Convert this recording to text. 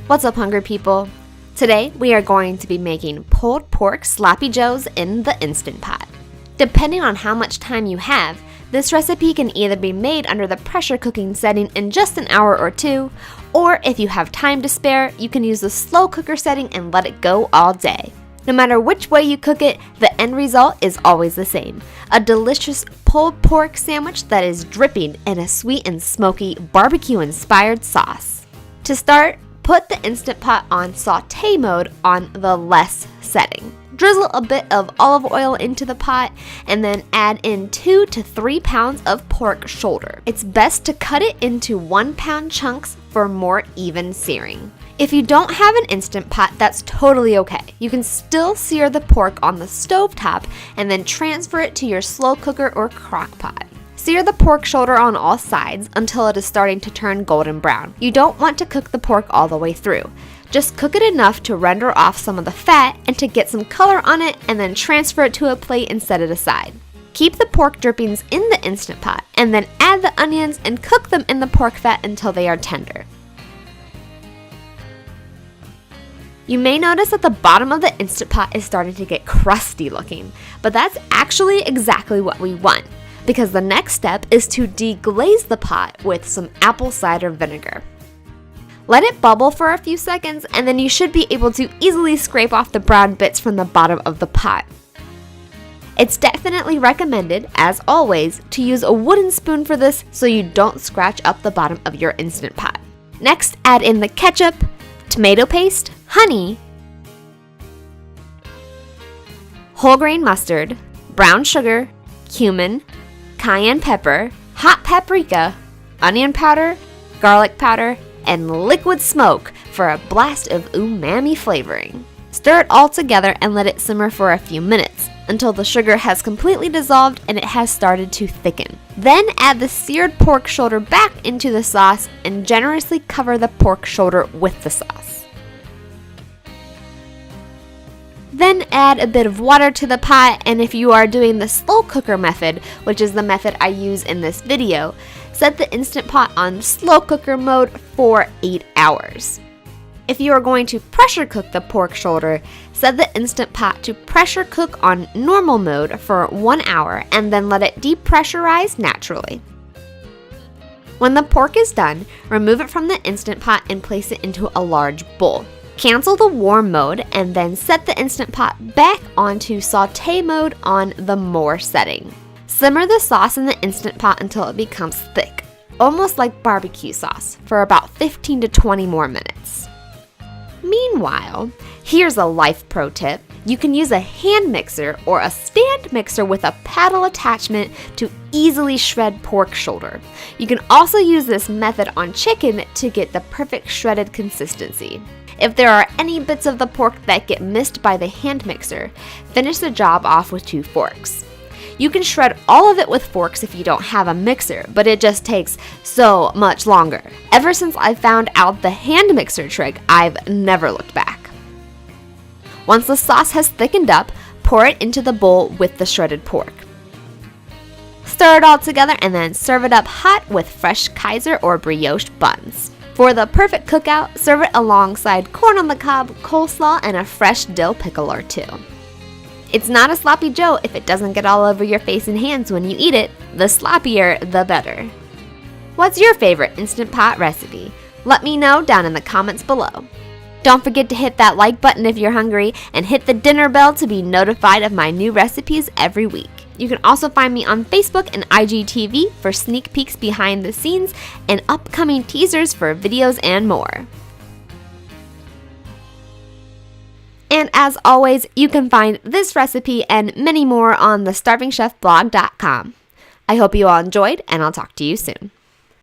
What's up, hungry people? Today we are going to be making pulled pork sloppy joes in the Instant Pot. Depending on how much time you have, this recipe can either be made under the pressure cooking setting in just an hour or two, or if you have time to spare, you can use the slow cooker setting and let it go all day. No matter which way you cook it, the end result is always the same. A delicious pulled pork sandwich that is dripping in a sweet and smoky barbecue-inspired sauce. To start, put the Instant Pot on saute mode on the less setting. Drizzle a bit of olive oil into the pot and then add in 2 to 3 pounds of pork shoulder. It's best to cut it into 1 pound chunks for more even searing. If you don't have an Instant Pot, that's totally okay. You can still sear the pork on the stovetop and then transfer it to your slow cooker or crock pot. Sear the pork shoulder on all sides until it is starting to turn golden brown. You don't want to cook the pork all the way through. Just cook it enough to render off some of the fat and to get some color on it, and then transfer it to a plate and set it aside. Keep the pork drippings in the Instant Pot and then add the onions and cook them in the pork fat until they are tender. You may notice that the bottom of the Instant Pot is starting to get crusty looking, but that's actually exactly what we want, because the next step is to deglaze the pot with some apple cider vinegar. Let it bubble for a few seconds, and then you should be able to easily scrape off the brown bits from the bottom of the pot. It's definitely recommended, as always, to use a wooden spoon for this so you don't scratch up the bottom of your Instant Pot. Next, add in the ketchup, tomato paste, honey, whole grain mustard, brown sugar, cumin, cayenne pepper, hot paprika, onion powder, garlic powder, and liquid smoke for a blast of umami flavoring. Stir it all together and let it simmer for a few minutes until the sugar has completely dissolved and it has started to thicken. Then add the seared pork shoulder back into the sauce and generously cover the pork shoulder with the sauce. Then add a bit of water to the pot, and if you are doing the slow cooker method, which is the method I use in this video, set the Instant Pot on slow cooker mode for 8 hours. If you are going to pressure cook the pork shoulder, set the Instant Pot to pressure cook on normal mode for 1 hour and then let it depressurize naturally. When the pork is done, remove it from the Instant Pot and place it into a large bowl. Cancel the warm mode and then set the Instant Pot back onto saute mode on the more setting. Simmer the sauce in the Instant Pot until it becomes thick, almost like barbecue sauce, for about 15 to 20 more minutes. Meanwhile, here's a life pro tip. You can use a hand mixer or a stand mixer with a paddle attachment to easily shred pork shoulder. You can also use this method on chicken to get the perfect shredded consistency. If there are any bits of the pork that get missed by the hand mixer, finish the job off with 2 forks. You can shred all of it with forks if you don't have a mixer, but it just takes so much longer. Ever since I found out the hand mixer trick, I've never looked back. Once the sauce has thickened up, pour it into the bowl with the shredded pork. Stir it all together and then serve it up hot with fresh Kaiser or brioche buns. For the perfect cookout, serve it alongside corn on the cob, coleslaw, and a fresh dill pickle or 2. It's not a sloppy joe if it doesn't get all over your face and hands when you eat it. The sloppier, the better. What's your favorite Instant Pot recipe? Let me know down in the comments below. Don't forget to hit that like button if you're hungry, and hit the dinner bell to be notified of my new recipes every week. You can also find me on Facebook and IGTV for sneak peeks behind the scenes and upcoming teasers for videos and more. And as always, you can find this recipe and many more on thestarvingchefblog.com. I hope you all enjoyed, and I'll talk to you soon.